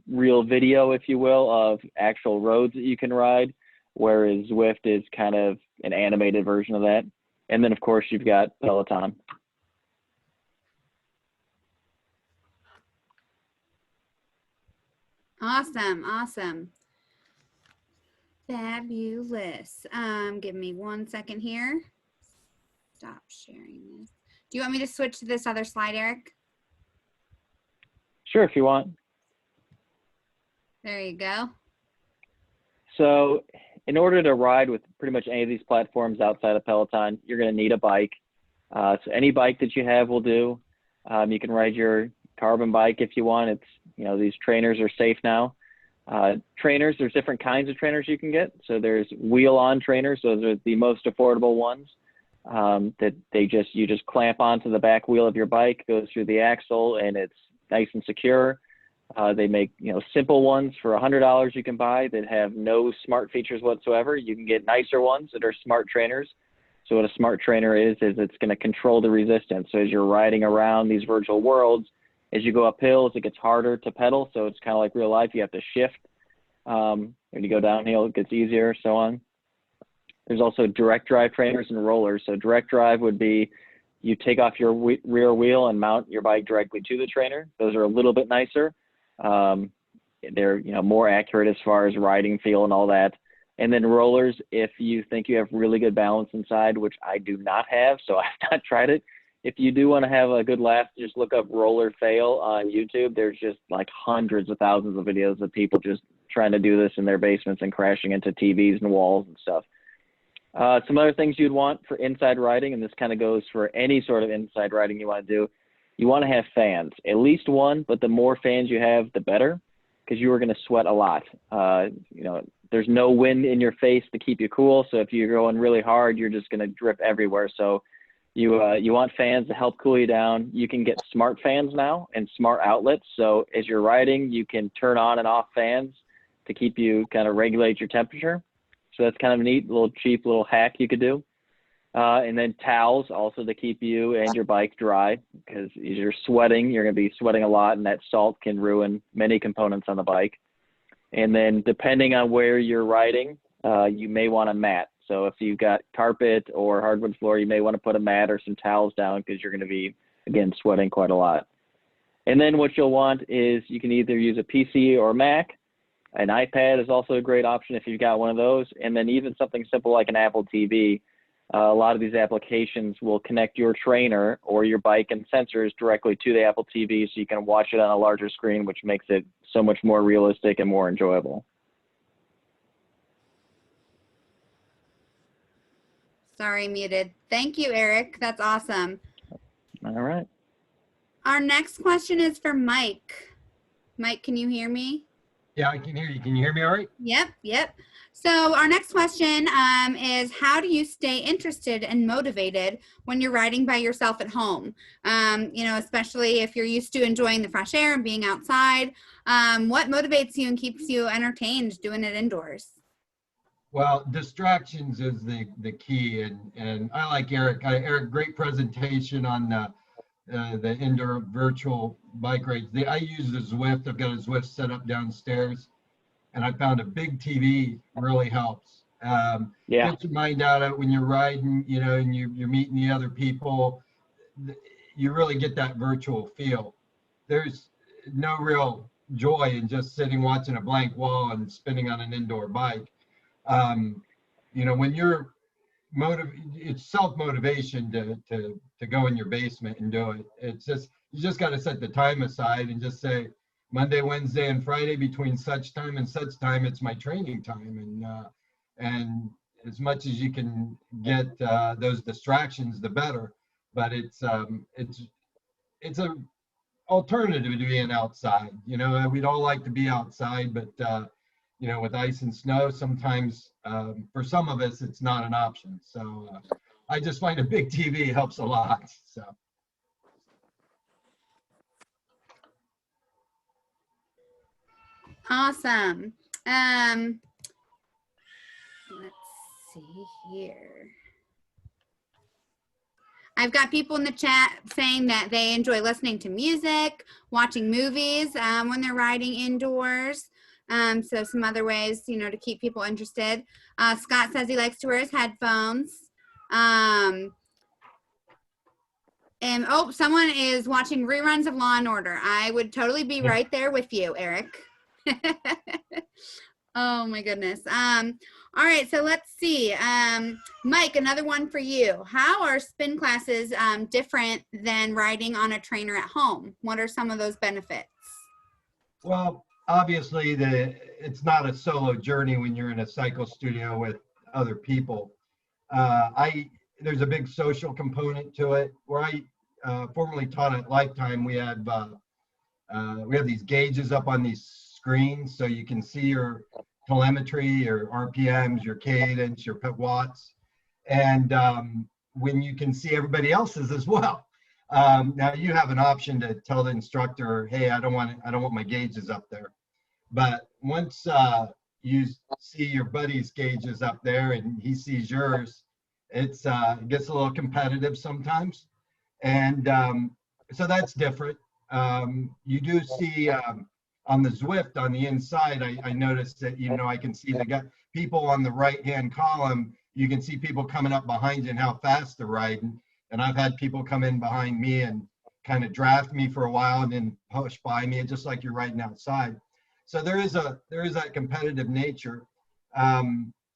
real video, if you will, of actual roads that you can ride, whereas Zwift is kind of an animated version of that. And then, of course, you've got Peloton. Awesome, awesome. Fabulous. Give me 1 second here. Stop sharing this. Do you want me to switch to this other slide, Eric? Sure, if you want. There you go. So in order to ride with pretty much any of these platforms outside of Peloton, you're going to need a bike. So any bike that you have will do. You can ride your carbon bike if you want. It's, these trainers are safe now. Trainers, there's different kinds of trainers you can get. So there's wheel-on trainers. Those are the most affordable ones that you just clamp onto the back wheel of your bike, goes through the axle, and it's nice and secure. They make, simple ones for $100 you can buy that have no smart features whatsoever. You can get nicer ones that are smart trainers. So what a smart trainer is it's going to control the resistance. So as you're riding around these virtual worlds, as you go up hills, it gets harder to pedal. So it's kind of like real life. You have to shift. When you go downhill, it gets easier, so on. There's also direct drive trainers and rollers. So direct drive would be you take off your rear wheel and mount your bike directly to the trainer. Those are a little bit nicer. They're more accurate as far as riding feel and all that. And then rollers, if you think you have really good balance inside, which I do not have, so I've not tried it. If you do want to have a good laugh, just look up roller fail on YouTube. There's just like hundreds of thousands of videos of people just trying to do this in their basements and crashing into TVs and walls and stuff. Some other things you'd want for inside riding, and this kind of goes for any sort of inside riding you want to do. You want to have fans, at least one, but the more fans you have, the better, because you are going to sweat a lot. There's no wind in your face to keep you cool. So if you're going really hard, you're just going to drip everywhere. So you want fans to help cool you down. You can get smart fans now and smart outlets. So as you're riding, you can turn on and off fans to keep you kind of regulate your temperature. So that's kind of a neat little cheap little hack you could do. And then towels also to keep you and your bike dry, because as you're sweating, you're going to be sweating a lot, and that salt can ruin many components on the bike. And then depending on where you're riding, you may want a mat. So if you've got carpet or hardwood floor, you may want to put a mat or some towels down, because you're going to be, again, sweating quite a lot. And then what you'll want is you can either use a PC or Mac. An iPad is also a great option if you've got one of those. And then even something simple like an Apple TV. A lot of these applications will connect your trainer or your bike and sensors directly to the Apple TV, so you can watch it on a larger screen, which makes it so much more realistic and more enjoyable. Sorry, muted. Thank you, Eric. That's awesome. All right. Our next question is for Mike. Mike, can you hear me? Yeah, I can hear you. Can you hear me all right? Yep. So our next question is, how do you stay interested and motivated when you're riding by yourself at home? Especially if you're used to enjoying the fresh air and being outside. What motivates you and keeps you entertained doing it indoors? Well, distractions is the key, and I like Eric. Eric, great presentation on the indoor virtual bike rides. I use the Zwift. I've got a Zwift set up downstairs, and I found a big TV really helps. Get your mind out of it when you're riding, and you're meeting the other people. You really get that virtual feel. There's no real joy in just sitting watching a blank wall and spinning on an indoor bike. When you're it's self-motivation to go in your basement and do it. It's just, you just got to set the time aside and just say Monday, Wednesday, and Friday between such time and such time, it's my training time. And as much as you can get those distractions, the better. But it's a alternative to being outside. We'd all like to be outside, but with ice and snow, sometimes for some of us, it's not an option. So I just find a big TV helps a lot. So. Awesome. Let's see here. I've got people in the chat saying that they enjoy listening to music, watching movies when they're riding indoors. So some other ways, you know, to keep people interested. Scott says he likes to wear his headphones. And oh, someone is watching reruns of Law and Order. I would totally be right there with you, Eric. Oh my goodness. All right, so let's see. Mike, another one for you. How are spin classes different than riding on a trainer at home? What are some of those benefits? Well, obviously it's not a solo journey when you're in a cycle studio with other people. There's a big social component to it. Where I formerly taught at Lifetime, we have these gauges up on these screens, so you can see your telemetry, your RPMs, your cadence, your watts, and when you can see everybody else's as well. Now you have an option to tell the instructor, hey, I don't want my gauges up there. But once you see your buddy's gauges up there and he sees yours, it gets a little competitive sometimes. And so that's different. You do see on the Zwift on the inside, I noticed that, you know, I can see people on the right-hand column, you can see people coming up behind you and how fast they're riding. And I've had people come in behind me and kind of draft me for a while and then push by me, just like you're riding outside. So there is that competitive nature.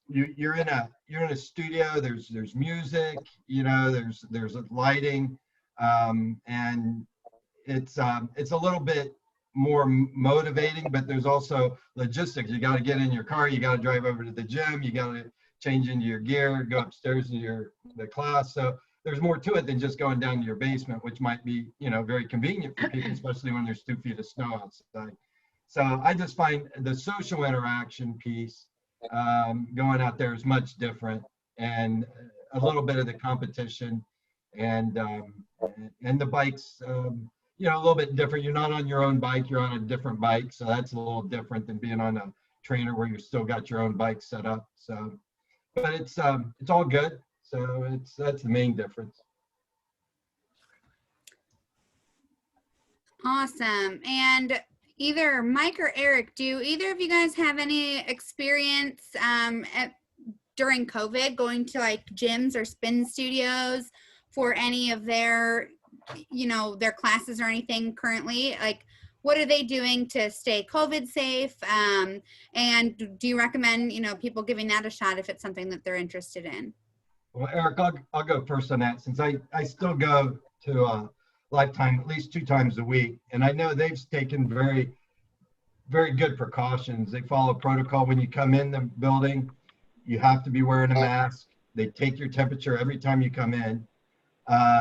You're in a studio. There's music. You know, there's lighting, and it's a little bit more motivating. But there's also logistics. You got to get in your car. You got to drive over to the gym. You got to change into your gear, go upstairs to the class. So there's more to it than just going down to your basement, which might be, you know, very convenient for people, especially when there's 2 feet of snow outside. So I just find the social interaction piece going out there is much different, and a little bit of the competition, and the bikes, you know, a little bit different. You're not on your own bike, you're on a different bike. So that's a little different than being on a trainer where you still got your own bike set up. So, but it's all good. So that's the main difference. Awesome. And either Mike or Eric, do either of you guys have any experience during COVID going to like gyms or spin studios for any of their, you know, their classes or anything currently? Like, what are they doing to stay COVID safe? And do you recommend, you know, people giving that a shot if it's something that they're interested in? Well, Eric, I'll go first on that, since I still go to Lifetime at least 2 times a week, and I know they've taken very, very good precautions. They follow protocol. When you come in the building, you have to be wearing a mask. They take your temperature every time you come in.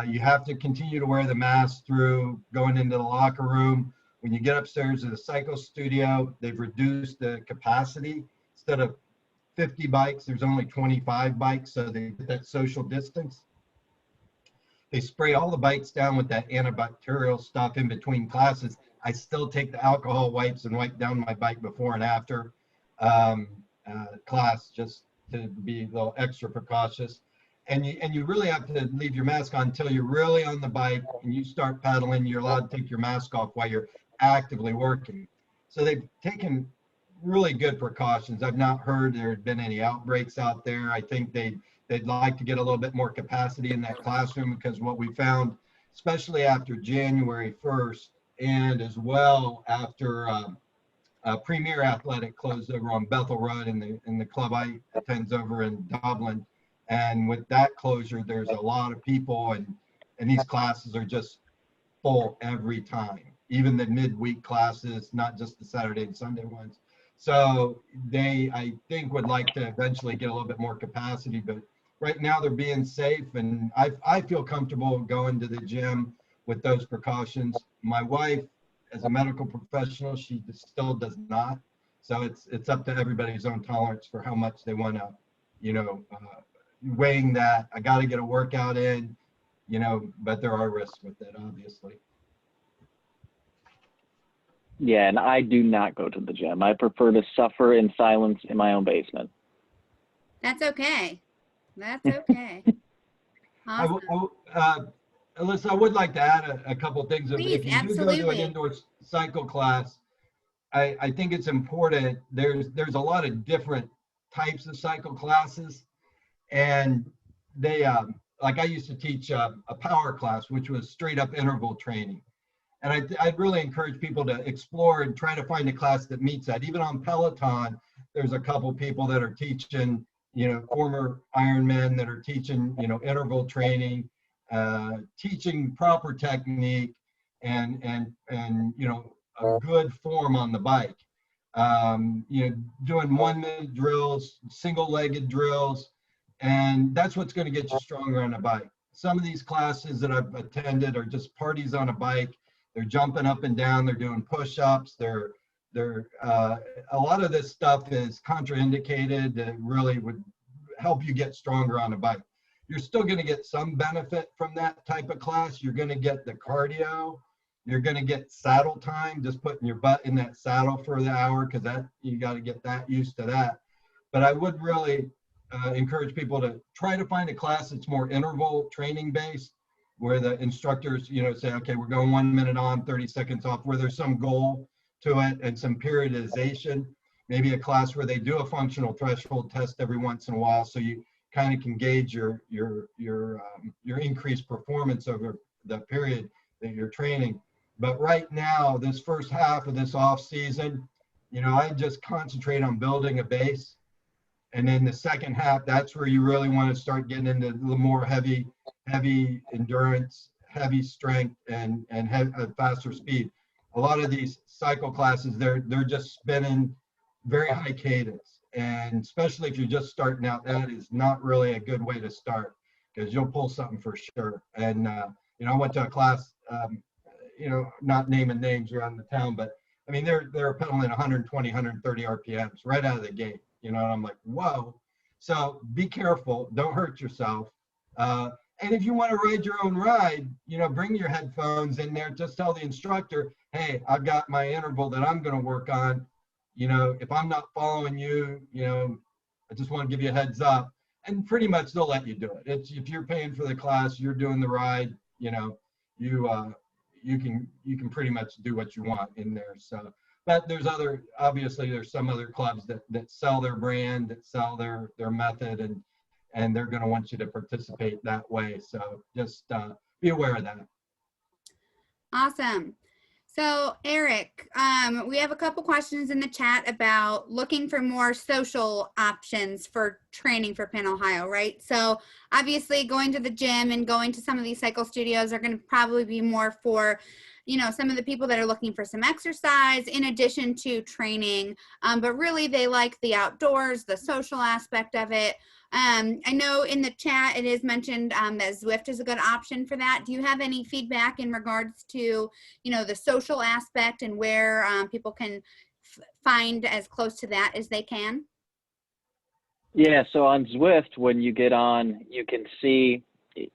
You have to continue to wear the mask through going into the locker room. When you get upstairs to the cycle studio, they've reduced the capacity. Instead of 50 bikes, there's only 25 bikes, so they get that social distance. They spray all the bikes down with that antibacterial stuff in between classes. I still take the alcohol wipes and wipe down my bike before and after class, just to be a little extra precautious. And you really have to leave your mask on until you're really on the bike and you start pedaling. You're allowed to take your mask off while you're actively working. So they've taken really good precautions. I've not heard there had been any outbreaks out there. I think they'd like to get a little bit more capacity in that classroom, because what we found, especially after January 1st, and as well after Premier Athletic closed over on Bethel Road in the club I attend over in Dublin. And with that closure, there's a lot of people, and these classes are just full every time, even the midweek classes, not just the Saturday and Sunday ones. So they, I think, would like to eventually get a little bit more capacity, but right now they're being safe, and I feel comfortable going to the gym with those precautions. My wife, as a medical professional, she still does not. So it's up to everybody's own tolerance for how much they want to, you know, weighing that. I got to get a workout in, you know, but there are risks with it, obviously. Yeah, and I do not go to the gym. I prefer to suffer in silence in my own basement. That's okay. That's okay. Awesome. Alyssa, I would like to add a couple things. Please, If you do go to an indoor cycle class, I think it's important. There's a lot of different types of cycle classes, and they like I used to teach a power class, which was straight up interval training. And I'd really encourage people to explore and try to find a class that meets that. Even on Peloton, there's a couple people that are teaching, former Ironmen that are teaching, interval training, teaching proper technique and a good form on the bike. Doing 1 minute drills, single-legged drills, and that's what's going to get you stronger on a bike. Some of these classes that I've attended are just parties on a bike. They're jumping up and down. They're doing push-ups. They're a lot of this stuff is contraindicated and really would help you get stronger on a bike. You're still going to get some benefit from that type of class. You're going to get the cardio. You're going to get saddle time, just putting your butt in that saddle for the hour, because that you got to get that used to that. But I would really encourage people to try to find a class that's more interval training based, where the instructors, say, okay, we're going 1 minute on, 30 seconds off, where there's some goal to it and some periodization. Maybe a class where they do a functional threshold test every once in a while, so you kind of can gauge your increased performance over the period that you're training. But right now, this first half of this off season, I just concentrate on building a base. And then the second half, that's where you really want to start getting into a little more heavy endurance, heavy strength, and faster speed. A lot of these cycle classes, they're just spinning very high cadence. And especially if you're just starting out, that is not really a good way to start, because you'll pull something for sure. And, I went to a class, not naming names around the town, but I mean, they're pedaling 120, 130 RPMs right out of the gate. And I'm like, whoa. So be careful, don't hurt yourself. And if you want to ride your own ride, bring your headphones in there. Just tell the instructor, hey, I've got my interval that I'm going to work on. If I'm not following you, I just want to give you a heads up. And pretty much they'll let you do it. It's, if you're paying for the class, you're doing the ride, you can pretty much do what you want in there. So, but obviously there's some other clubs that sell their brand, that sell their method, and they're going to want you to participate that way. So just be aware of that. Awesome. So Eric, we have a couple questions in the chat about looking for more social options for training for Penn, Ohio, right? So obviously going to the gym and going to some of these cycle studios are going to probably be more for, some of the people that are looking for some exercise in addition to training, but really they like the outdoors, the social aspect of it. I know in the chat it is mentioned that Zwift is a good option for that. Do you have any feedback in regards to, the social aspect and where people can find as close to that as they can? Yeah, so on Zwift, when you get on, you can see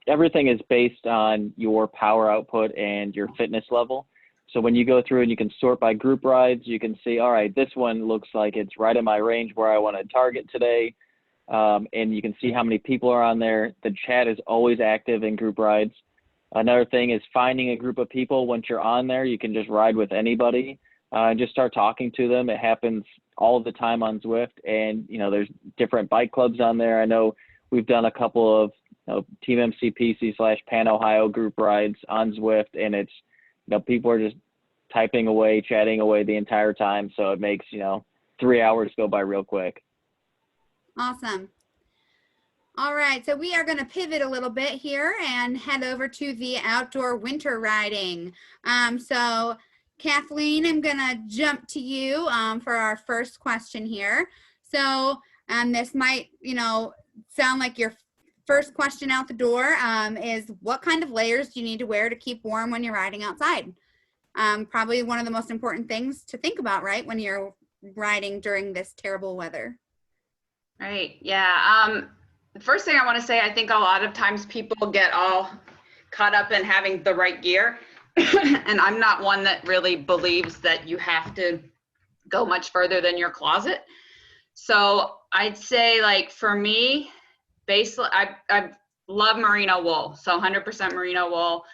everything is based on your power output and your fitness level. So when you go through and you can sort by group rides, you can see, all right, this one looks like it's right in my range where I want to target today. And you can see how many people are on there. The chat is always active in group rides. Another thing is finding a group of people. Once you're on there, you can just ride with anybody and just start talking to them. It happens all the time on Zwift. And, there's different bike clubs on there. I know we've done a couple of Team MCPC/Pan Ohio group rides on Zwift, and it's, people are just typing away, chatting away the entire time. So it makes, 3 hours go by real quick. Awesome. All right, so we are going to pivot a little bit here and head over to the outdoor winter riding. So Kathleen, I'm going to jump to you for our first question here. So this might, sound like your first question out the door is what kind of layers do you need to wear to keep warm when you're riding outside? Probably one of the most important things to think about, right, when you're riding during this terrible weather. Right. Yeah. The first thing I want to say, I think a lot of times people get all caught up in having the right gear. And I'm not one that really believes that you have to go much further than your closet. So I'd say, like, for me, I've love merino wool. So 100% merino wool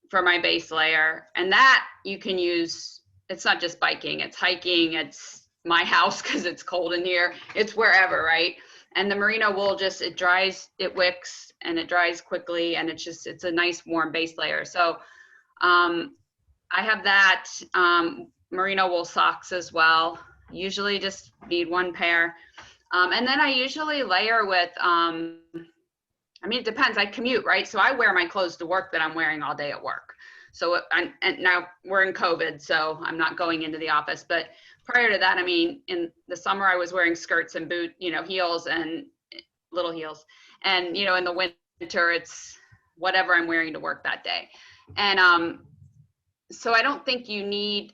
for my base layer. And that you can use, it's not just biking, it's hiking, it's my house because it's cold in here, it's wherever, right? And the merino wool just, it dries, it wicks, and it dries quickly, and it's a nice warm base layer. So I have that, merino wool socks as well. Usually just need one pair. And then I usually layer with, I mean, it depends, I commute, right? So I wear my clothes to work that I'm wearing all day at work. So, and now we're in COVID, so I'm not going into the office, but prior to that, I mean, in the summer I was wearing skirts and heels and little heels. And, you know, in the winter, it's whatever I'm wearing to work that day. And so I don't think you need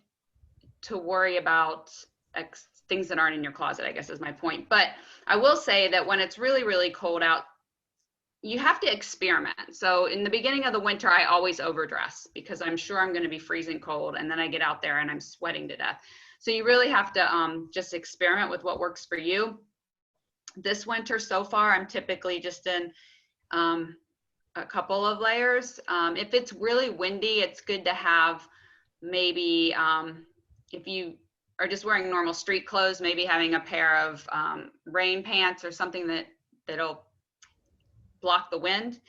to worry about things that aren't in your closet, I guess is my point. But I will say that when it's really, really cold out, you have to experiment. So in the beginning of the winter, I always overdress because I'm sure I'm going to be freezing cold, and then I get out there and I'm sweating to death. So you really have to just experiment with what works for you. This winter so far, I'm typically just in a couple of layers. If it's really windy, it's good to have maybe, if you are just wearing normal street clothes, maybe having a pair of rain pants or something that'll block the wind.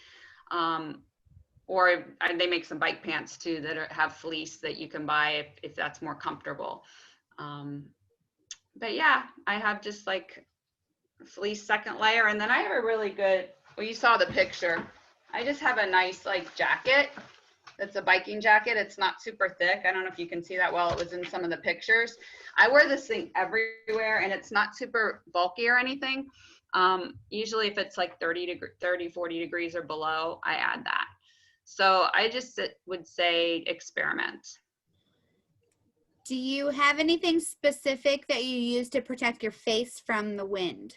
Or they make some bike pants too that have fleece that you can buy if that's more comfortable. But yeah, I have just like fleece second layer, and then I have a really good, well, you saw the picture. I just have a nice like jacket. That's a biking jacket. It's not super thick. I don't know if you can see that well. It was in some of the pictures. I wear this thing everywhere, and it's not super bulky or anything. Usually if it's like 30, 40 degrees or below, I add that. So I just would say experiment. Do you have anything specific that you use to protect your face from the wind?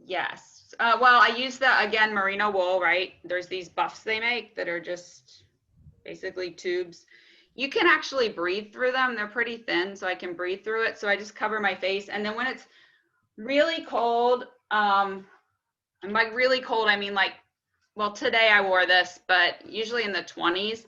Yes. Well, I use the, again, merino wool, right? There's these buffs they make that are just basically tubes. You can actually breathe through them. They're pretty thin, so I can breathe through it. So I just cover my face. And then when it's really cold, and by really cold, I mean like, well, today I wore this, but usually in the 20s.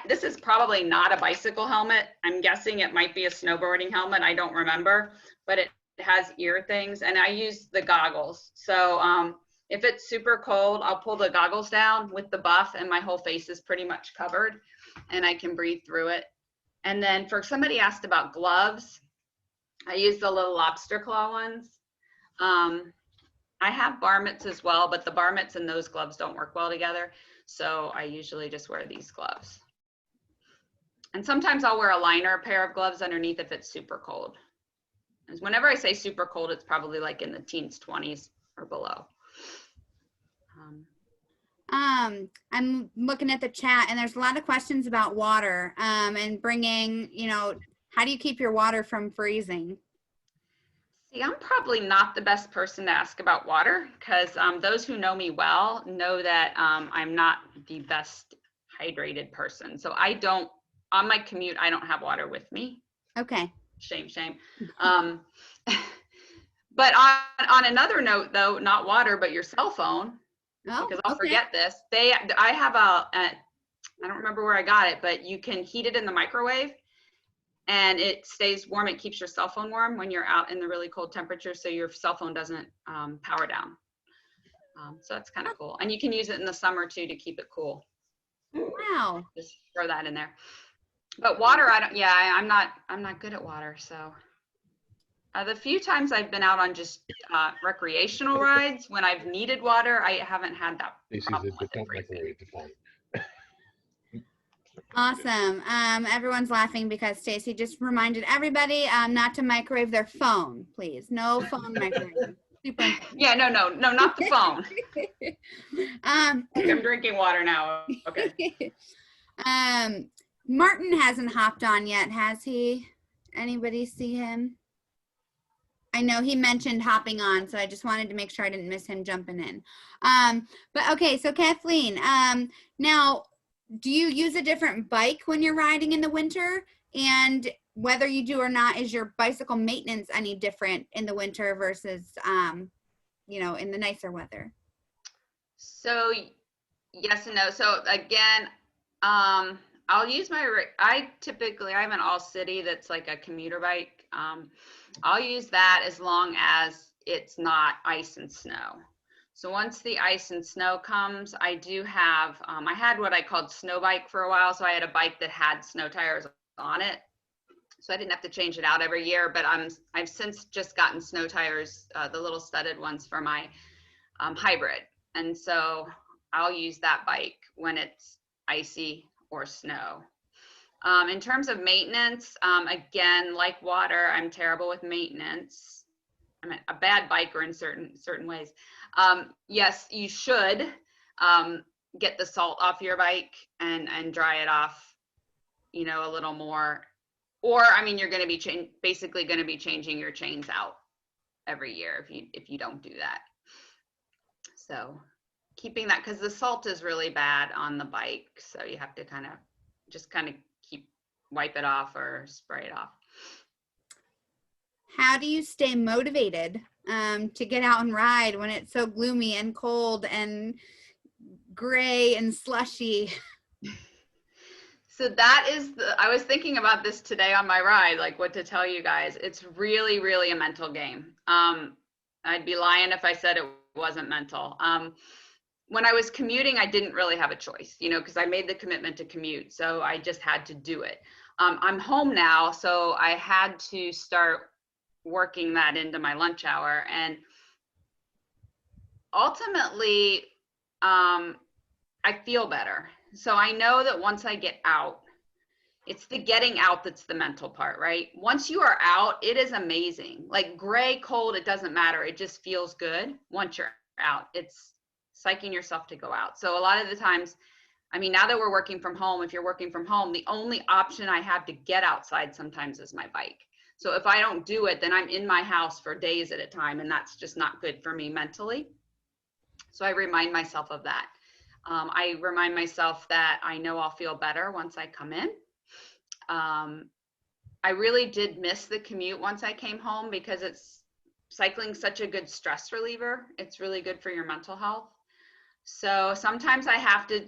This is probably not a bicycle helmet. I'm guessing it might be a snowboarding helmet. I don't remember, but it has ear things, and I use the goggles. So if it's super cold, I'll pull the goggles down with the buff, and my whole face is pretty much covered, and I can breathe through it. And then for somebody asked about gloves, I use the little lobster claw ones. I have bar mitts as well, but the bar mitts and those gloves don't work well together. So I usually just wear these gloves. And sometimes I'll wear a liner pair of gloves underneath if it's super cold. And whenever I say super cold, it's probably like in the teens, 20s or below. I'm looking at the chat, and there's a lot of questions about water and bringing, you know, how do you keep your water from freezing? See, I'm probably not the best person to ask about water because those who know me well know that I'm not the best hydrated person. So I don't, on my commute, I don't have water with me. Okay. Shame, shame. But on another note though, not water, but your cell phone, because I'll forget this. I have I don't remember where I got it, but you can heat it in the microwave and it stays warm. It keeps your cell phone warm when you're out in the really cold temperature, so your cell phone doesn't power down. So that's kind of cool. And you can use it in the summer too to keep it cool. Wow. Just throw that in there. But water, I'm not good at water. So the few times I've been out on just recreational rides, when I've needed water, I haven't had that problem with it. Awesome. Everyone's laughing because Stacy just reminded everybody not to microwave their phone, please. No phone microwave. Super important. Yeah, no, not the phone. I'm drinking water now. Okay. Martin hasn't hopped on yet, has he? Anybody see him? I know he mentioned hopping on, so I just wanted to make sure I didn't miss him jumping in. But okay, so Kathleen, now, do you use a different bike when you're riding in the winter? And whether you do or not, is your bicycle maintenance any different in the winter versus, you know, in the nicer weather? So yes and no. So again, I'll use I have an all city that's like a commuter bike. I'll use that as long as it's not ice and snow. So once the ice and snow comes, I do have, I had what I called snow bike for a while. So I had a bike that had snow tires on it. So I didn't have to change it out every year, but I've since just gotten snow tires, the little studded ones for my hybrid. And so I'll use that bike when it's icy or snow. In terms of maintenance, again, like water, I'm terrible with maintenance. I'm a bad biker in certain ways. Yes, you should get the salt off your bike and dry it off, you know, a little more. Or, I mean, you're going to be basically going to be changing your chains out every year if you don't do that. So keeping that, because the salt is really bad on the bike. So you have to kind of wipe it off or spray it off. How do you stay motivated to get out and ride when it's so gloomy and cold and gray and slushy? So that is I was thinking about this today on my ride, like what to tell you guys. It's really, really a mental game. I'd be lying if I said it wasn't mental. When I was commuting, I didn't really have a choice, you know, because I made the commitment to commute. So I just had to do it. I'm home now, so I had to start working that into my lunch hour. And ultimately, I feel better. So I know that once I get out, it's the getting out that's the mental part, right? Once you are out, it is amazing. Like gray, cold, it doesn't matter. It just feels good once you're out. It's psyching yourself to go out. So a lot of the times, I mean, now that we're working from home, if you're working from home, the only option I have to get outside sometimes is my bike. So if I don't do it, then I'm in my house for days at a time, and that's just not good for me mentally. So I remind myself of that. I remind myself that I know I'll feel better once I come in. I really did miss the commute once I came home because cycling's such a good stress reliever. It's really good for your mental health. So sometimes I have to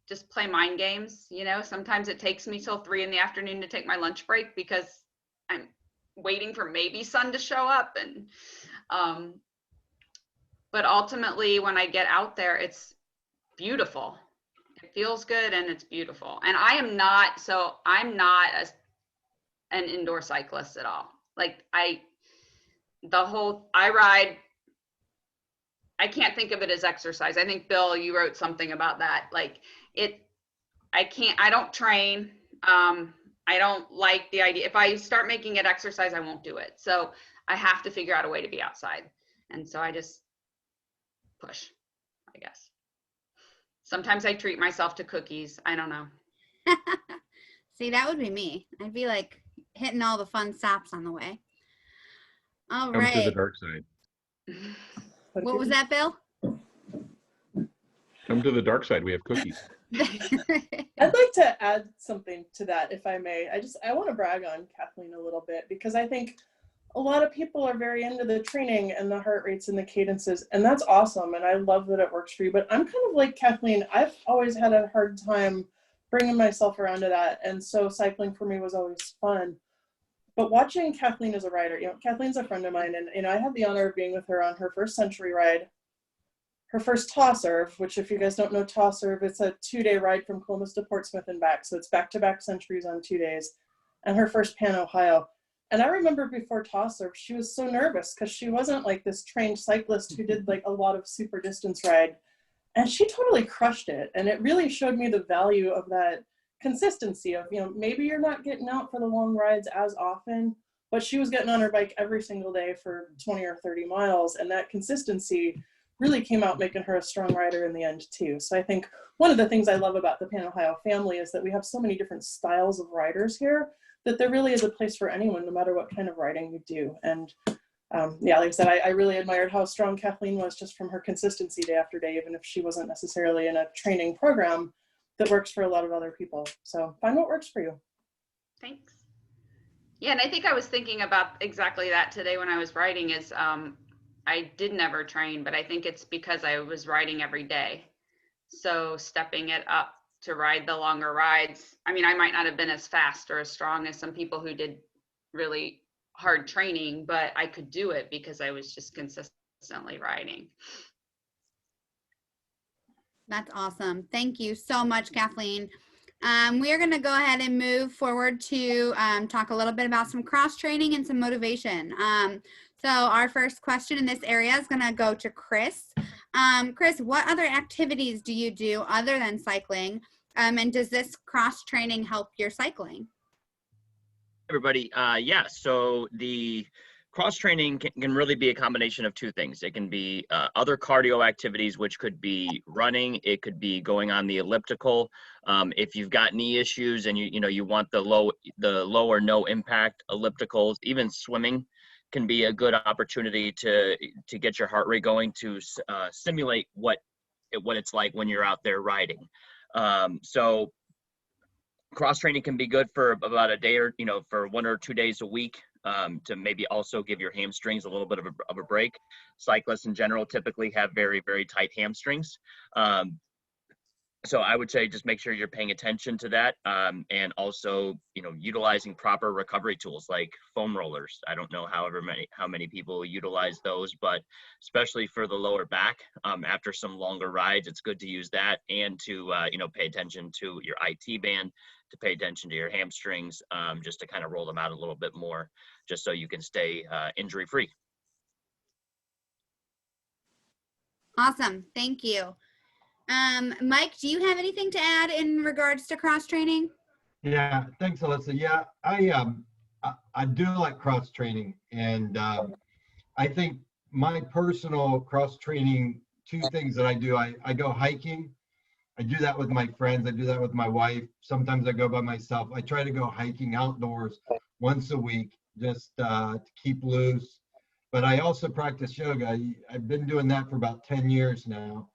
just play mind games, you know. Sometimes it takes me till 3 p.m. to take my lunch break because I'm waiting for maybe sun to show up. And but ultimately when I get out there, it's beautiful. It feels good and it's beautiful. And I'm not an indoor cyclist at all. Like I ride, I can't think of it as exercise. I think Bill, you wrote something about that. Like I don't train. I don't like the idea. If I start making it exercise, I won't do it. So I have to figure out a way to be outside. And so I just push, I guess. Sometimes I treat myself to cookies. I don't know. See, that would be me. I'd be like hitting all the fun stops on the way. All right. Come to the dark side. What was that, Bill? Come to the dark side. We have cookies. I'd like to add something to that, if I may. I want to brag on Kathleen a little bit because I think a lot of people are very into the training and the heart rates and the cadences, and that's awesome. And I love that it works for you. But I'm kind of like Kathleen. I've always had a hard time bringing myself around to that. And so cycling for me was always fun. But watching Kathleen as a rider, you know, Kathleen's a friend of mine, and, you know, I had the honor of being with her on her first century ride, her first Tawserve, which if you guys don't know Tawserve, it's a 2-day ride from Columbus to Portsmouth and back. So it's back-to-back centuries on 2 days, and her first Pan Ohio. And I remember before Tawserve, she was so nervous because she wasn't like this trained cyclist who did like a lot of super distance ride. And she totally crushed it. And it really showed me the value of that consistency of, you know, maybe you're not getting out for the long rides as often, but she was getting on her bike every single day for 20 or 30 miles. And that consistency really came out making her a strong rider in the end too. So I think one of the things I love about the Pan Ohio family is that we have so many different styles of riders here that there really is a place for anyone, no matter what kind of riding you do. And yeah, like I said, I really admired how strong Kathleen was just from her consistency day after day, even if she wasn't necessarily in a training program that works for a lot of other people. So find what works for you. Thanks. Yeah, and I think I was thinking about exactly that today when I was writing is, I did never train, but I think it's because I was riding every day. So stepping it up to ride the longer rides, I mean, I might not have been as fast or as strong as some people who did really hard training, but I could do it because I was just consistently riding. That's awesome. Thank you so much, Kathleen. We are going to go ahead and move forward to talk a little bit about some cross training and some motivation. So our first question in this area is going to go to Chris. Chris, what other activities do you do other than cycling? And does this cross training help your cycling? Everybody, yeah, so the cross training can really be a combination of two things. It can be other cardio activities, which could be running. It could be going on the elliptical. If you've got knee issues and you want the low or no impact ellipticals, even swimming can be a good opportunity to get your heart rate going, to simulate what it's like when you're out there riding. So cross training can be good for about a day or, for 1 or 2 days a week, to maybe also give your hamstrings a little bit of a break. Cyclists in general typically have very, very tight hamstrings. So I would say just make sure you're paying attention to that, and also, utilizing proper recovery tools like foam rollers. I don't know how many people utilize those, but especially for the lower back, after some longer rides, it's good to use that, and to pay attention to your IT band, to pay attention to your hamstrings, just to kind of roll them out a little bit more, just so you can stay injury free. Awesome. Thank you. Mike, do you have anything to add in regards to cross training? Yeah, thanks, Alyssa. Yeah, I do like cross training, and I think my personal cross training, two things that I do. I go hiking. I do that with my friends. I do that with my wife. Sometimes I go by myself. I try to go hiking outdoors once a week, just to keep loose. But I also practice yoga. I've been doing that for about 10 years now.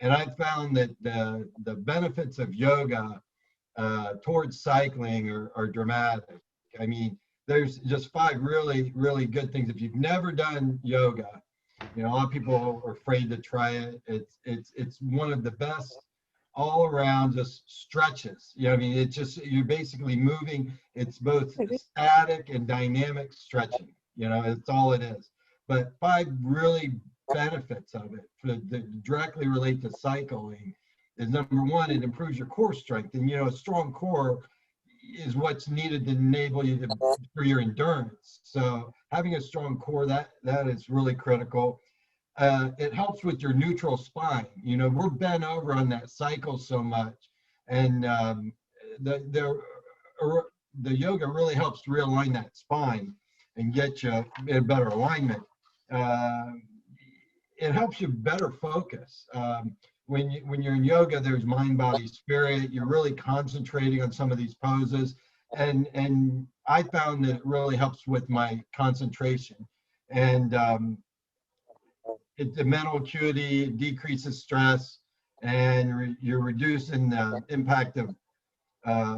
And I found that the benefits of yoga towards cycling are dramatic. I mean, there's just 5 really, really good things. If you've never done yoga, a lot of people are afraid to try it. It's one of the best all around just stretches. I mean, it's just, you're basically moving. It's both static and dynamic stretching. It's all it is. But 5 really benefits of it that directly relate to cycling is, number one, it improves your core strength. And a strong core is what's needed to enable you for your endurance. So having a strong core, that is really critical. It helps with your neutral spine. We're bent over on that cycle so much, and the yoga really helps to realign that spine and get you in a better alignment. It helps you better focus. When you're in yoga, there's mind, body, spirit. You're really concentrating on some of these poses, and I found that it really helps with my concentration. And the mental acuity, decreases stress, and you're reducing the impact of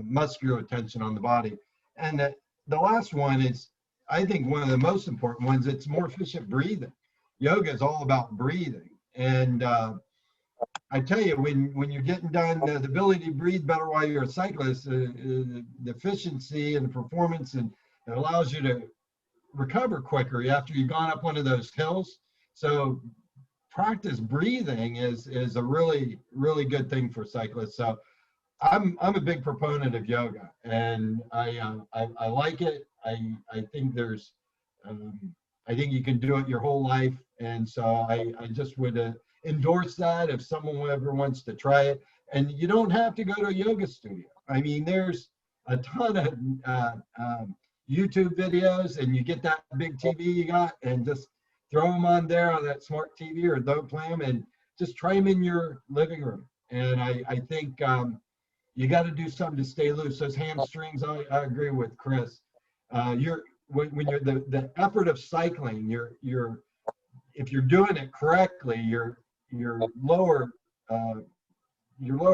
muscular tension on the body. And the last one is, I think, one of the most important ones. It's more efficient breathing. Yoga is all about breathing. And I tell you, when you're getting done, the ability to breathe better while you're a cyclist, the efficiency and the performance, and it allows you to recover quicker after you've gone up one of those hills. So practice breathing is a really, really good thing for cyclists. So I'm a big proponent of yoga, and I like it. I think there's I think you can do it your whole life, and so I just would endorse that if someone ever wants to try it. And you don't have to go to a yoga studio. I mean, there's a ton of YouTube videos, and you get that big TV you got, and just throw them on there on that smart TV, or don't play them, and just try them in your living room. And I think you got to do something to stay loose. Those hamstrings, I agree with Chris. When you're the effort of cycling, if you're doing it correctly, your lower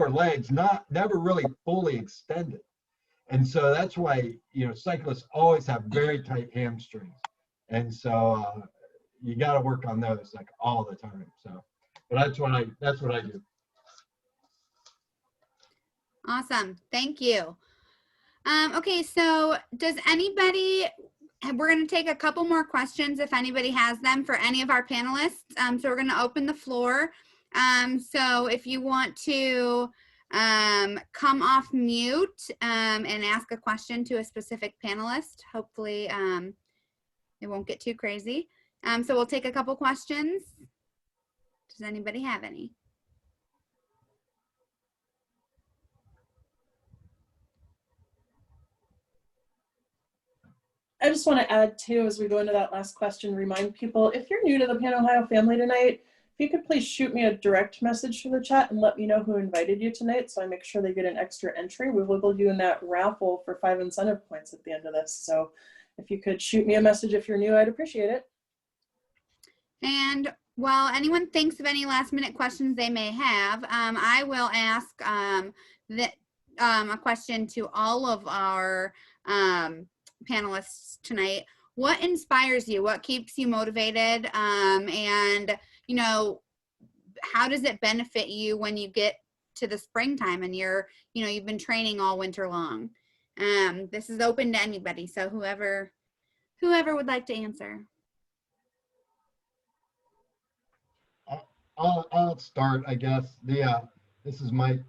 legs never really fully extended. And so that's why cyclists always have very tight hamstrings. And so you got to work on those like all the time. So, but that's what I do. Awesome. Thank you. Okay, so does anybody, we're going to take a couple more questions if anybody has them for any of our panelists. So we're going to open the floor. So if you want to come off mute and ask a question to a specific panelist, hopefully it won't get too crazy. So we'll take a couple questions. Does anybody have any? I just want to add too, as we go into that last question, remind people, if you're new to the POHR family tonight, if you could please shoot me a direct message through the chat and let me know who invited you tonight, so I make sure they get an extra entry. We will be doing that raffle for 5 incentive points at the end of this. So if you could shoot me a message if you're new, I'd appreciate it. And while anyone thinks of any last minute questions they may have, I will ask a question to all of our panelists tonight. What inspires you? What keeps you motivated? And, you know, how does it benefit you when you get to the springtime and you've been training all winter long? This is open to anybody. So whoever would like to answer. I'll start, I guess. This is my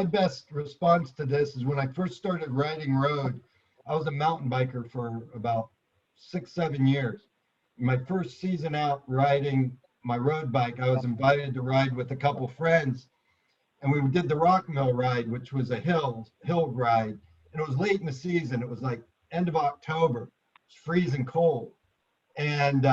best response to this is when I first started riding road. I was a mountain biker for about 6-7 years. My first season out riding my road bike, I was invited to ride with a couple friends, and we did the Rock Mill ride, which was a hill ride, and it was late in the season. It was like end of October. It was freezing cold, and